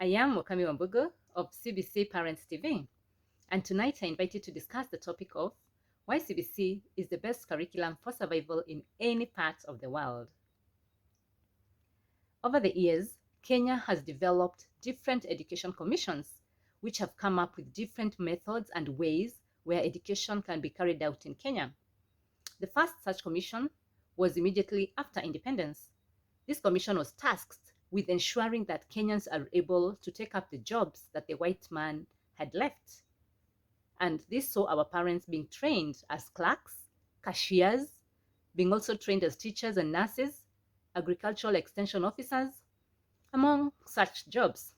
I am Wakami Wambugu of CBC Parents TV, and tonight I invite you to discuss the topic of why CBC is the best curriculum for survival in any part of the world. Over the years, Kenya has developed different education commissions which have come up with different methods and ways where education can be carried out in Kenya. The first such commission was immediately after independence. This commission was tasked with ensuring that Kenyans are able to take up the jobs that the white man had left. And this saw our parents being trained as clerks, cashiers, being also trained as teachers and nurses, agricultural extension officers, among such jobs.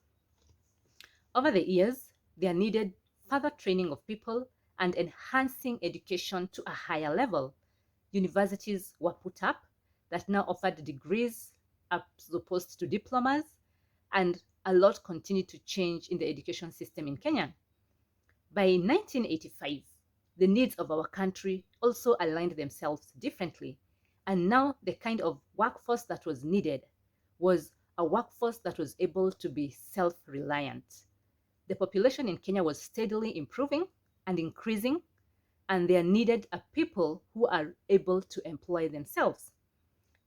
Over the years, there needed further training of people and enhancing education to a higher level. Universities were put up that now offered degrees as opposed to diplomas, and a lot continued to change in the education system in Kenya. By 1985, the needs of our country also aligned themselves differently, and now the kind of workforce that was needed was a workforce that was able to be self-reliant. The population in Kenya was steadily improving and increasing, and there needed a people who are able to employ themselves.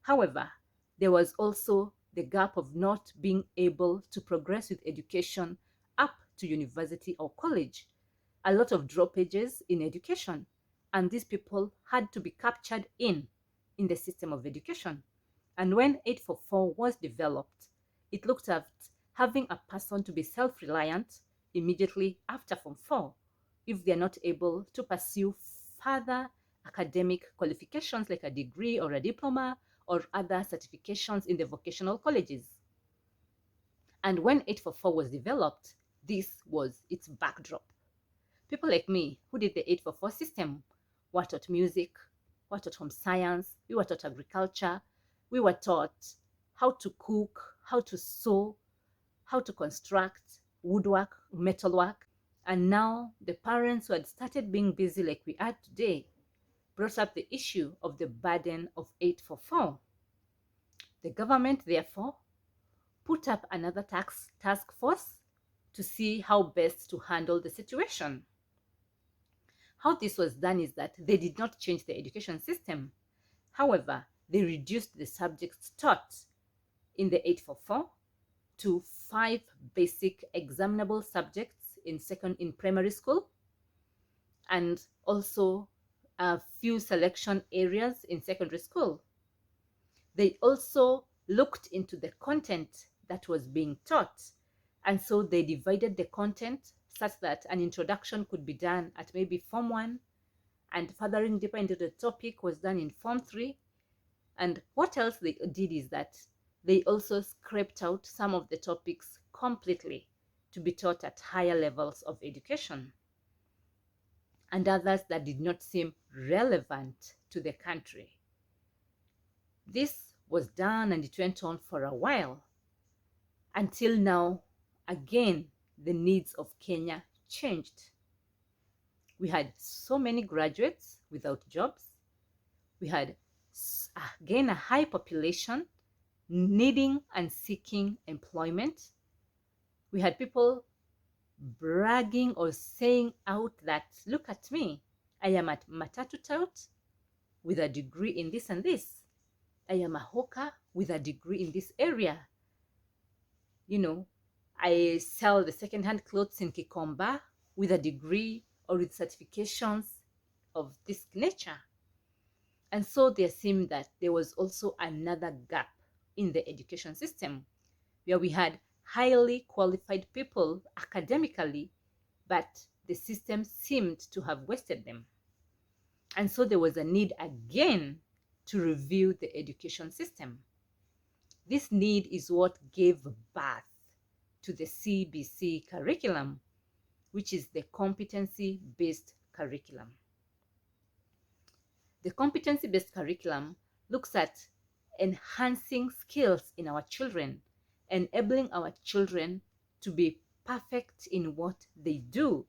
However, there was also the gap of not being able to progress with education up to university or college. A lot of droppages in education, and these people had to be captured in the system of education. And when 844 was developed, it looked at having a person to be self-reliant immediately after Form 4 if they're not able to pursue further academic qualifications like a degree or a diploma or other certifications in the vocational colleges. And when 844 was developed, this was its backdrop. People like me who did the 844 system were taught music, were taught home science, we were taught agriculture, we were taught how to cook, how to sew, how to construct, woodwork, metalwork. And now the parents who had started being busy like we are today brought up the issue of the burden of 844. The government, therefore, put up another task force to see how best to handle the situation. How this was done is that they did not change the education system. However, they reduced the subjects taught in the 844 to 5 basic examinable subjects in primary school, and also a few selection areas in secondary school. They also looked into the content that was being taught, and so they divided the content such that an introduction could be done at maybe Form 1, and furthering deeper into the topic was done in Form 3. And what else they did is that they also scraped out some of the topics completely to be taught at higher levels of education, and others that did not seem relevant to the country. This was done and it went on for a while until now, again, the needs of Kenya changed. We had so many graduates without jobs. We had, again, a high population needing and seeking employment. We had people bragging or saying out that, look at me, I am a matatu tout with a degree in this and this. I am a hawker with a degree in this area. I sell the second-hand clothes in Kikomba with a degree or with certifications of this nature. And so there seemed that there was also another gap in the education system where we had highly qualified people academically, but the system seemed to have wasted them. And so there was a need again to review the education system. This need is what gave birth to the CBC curriculum, which is the competency-based curriculum. The competency-based curriculum looks at enhancing skills in our children, enabling our children to be perfect in what they do.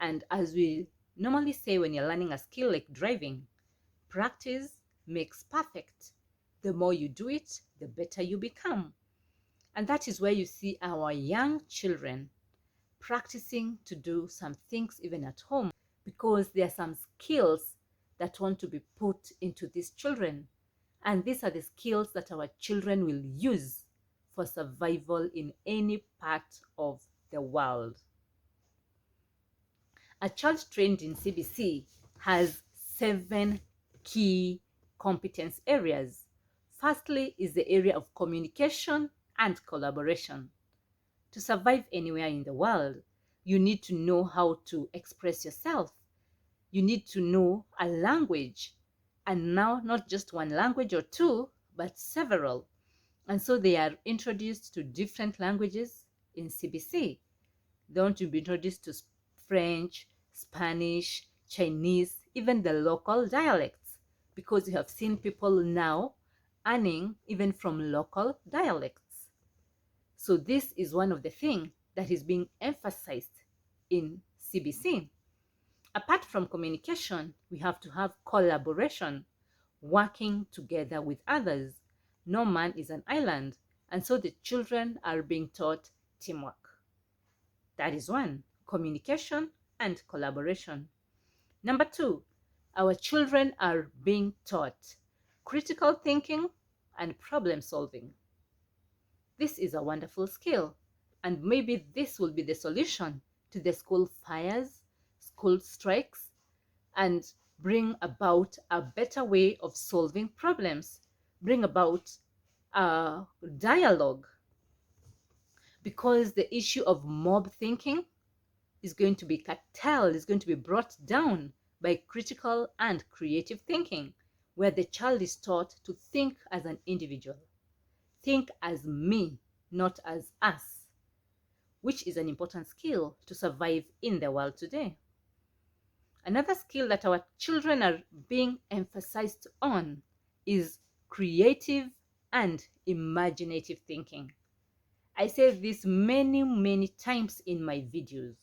And as we normally say when you're learning a skill like driving, practice makes perfect. The more you do it, the better you become. And that is where you see our young children practicing to do some things even at home, because there are some skills that want to be put into these children. And these are the skills that our children will use for survival in any part of the world. A child trained in CBC has 7 key competence areas. Firstly is the area of communication and collaboration. To survive anywhere in the world, you need to know how to express yourself. You need to know a language, and now not just one language or two, but several. And so they are introduced to different languages in CBC. They want to be introduced to French, Spanish, Chinese, even the local dialects, because you have seen people now earning even from local dialects. So this is one of the things that is being emphasized in CBC. Apart from communication, we have to have collaboration, working together with others. No man is an island, and so the children are being taught teamwork. That is one, communication and collaboration. Number 2, our children are being taught critical thinking and problem solving. This is a wonderful skill, and maybe this will be the solution to the school fires, school strikes, and bring about a better way of solving problems, bring about a dialogue, because the issue of mob thinking is going to be curtailed, is going to be brought down by critical and creative thinking, where the child is taught to think as an individual, think as me, not as us, which is an important skill to survive in the world today. Another skill that our children are being emphasized on is creative and imaginative thinking. I say this many times in my videos.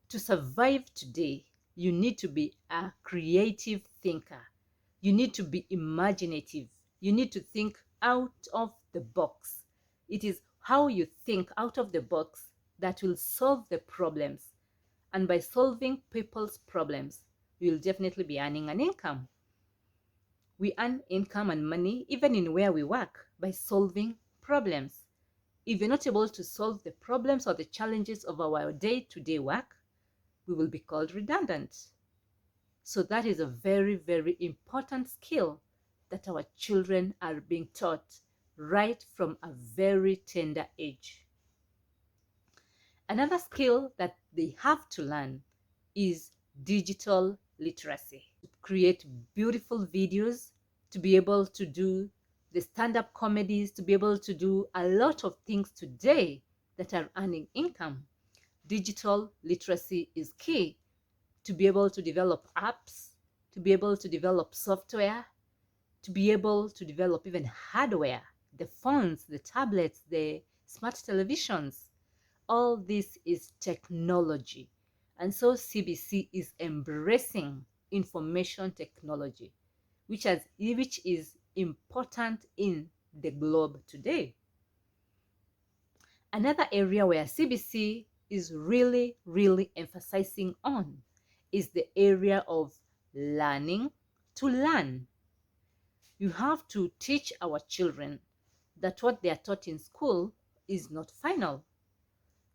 To survive today, you need to be a creative thinker. You need to be imaginative. You need to think out of the box. It is how you think out of the box that will solve the problems. And by solving people's problems, you'll definitely be earning an income. We earn income and money even in where we work by solving problems. If you're not able to solve the problems or the challenges of our day-to-day work, we will be called redundant. So that is a very important skill that our children are being taught right from a very tender age. Another skill that they have to learn is digital literacy. To create beautiful videos, to be able to do the stand-up comedies, to be able to do a lot of things today that are earning income. Digital literacy is key. To be able to develop apps, to be able to develop software, to be able to develop even hardware, the phones, the tablets, the smart televisions. All this is technology. And so CBC is embracing information technology, which is important in the globe today. Another area where CBC is really emphasizing on is the area of learning to learn. You have to teach our children that what they are taught in school is not final,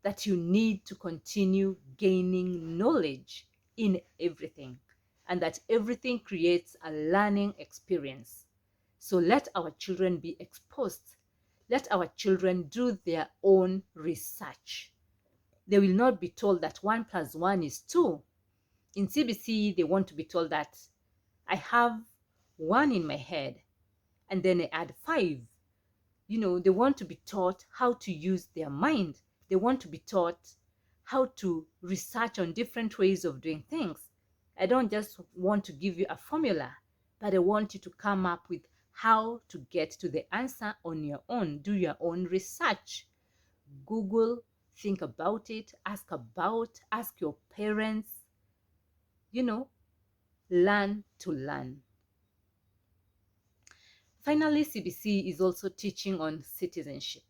that you need to continue gaining knowledge in everything, and that everything creates a learning experience. So let our children be exposed. Let our children do their own research. They will not be told that 1 + 1 is 2. In CBC, they want to be told that I have 1 in my head and then I add 5. They want to be taught how to use their mind. They want to be taught how to research on different ways of doing things. I don't just want to give you a formula, but I want you to come up with how to get to the answer on your own. Do your own research. Google, think about it, ask your parents, learn to learn. Finally, CBC is also teaching on citizenship.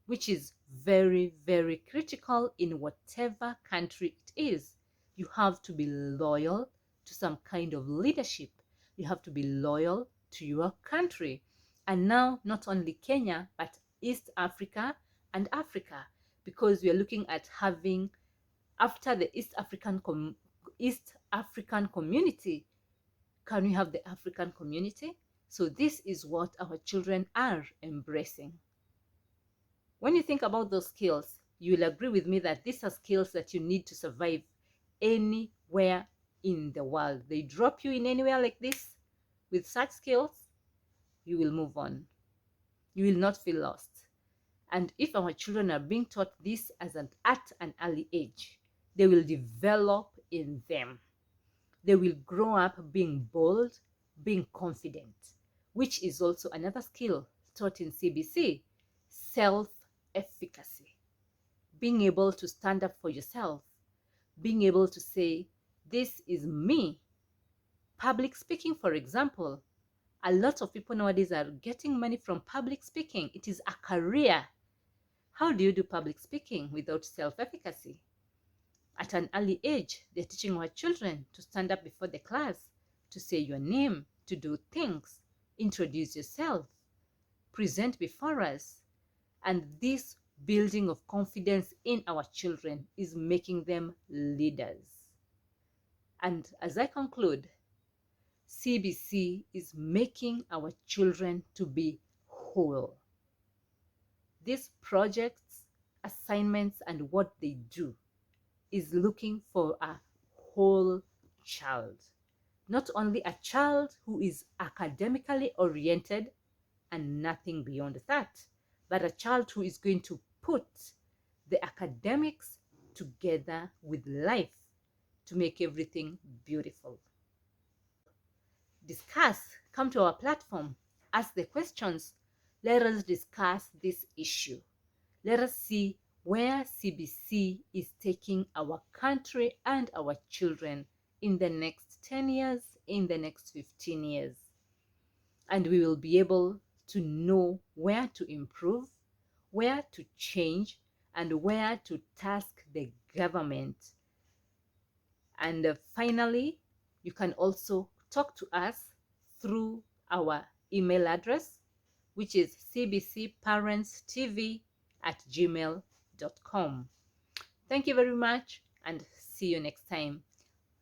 which is very, very critical in whatever country it is. You have to be loyal to some kind of leadership. You have to be loyal to your country. And now, not only Kenya, but East Africa and Africa, because we are looking at having, after the East African community, can we have the African community? So this is what our children are embracing. When you think about those skills, you will agree with me that these are skills that you need to survive anywhere in the world. They drop you in anywhere like this, with such skills, you will move on. You will not feel lost. And if our children are being taught this at an early age, they will develop in them. They will grow up being bold, being confident, which is also another skill taught in CBC, self-efficacy. Being able to stand up for yourself, being able to say, this is me. Public speaking, for example. A lot of people nowadays are getting money from public speaking. It is a career. How do you do public speaking without self-efficacy? At an early age, they're teaching our children to stand up before the class, to say your name, to do things, introduce yourself, present before us. And this building of confidence in our children is making them leaders. And as I conclude, CBC is making our children to be whole. These projects, assignments, and what they do is looking for a whole child. Not only a child who is academically oriented and nothing beyond that, but a child who is going to put the academics together with life to make everything beautiful. Discuss, come to our platform, ask the questions. Let us discuss this issue. Let us see where CBC is taking our country and our children in the next 10 years, in the next 15 years. And we will be able to know where to improve, where to change, and where to task the government. And finally, you can also talk to us through our email address, which is cbcparentstv@gmail.com. Thank you very much and see you next time.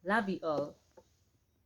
Love you all.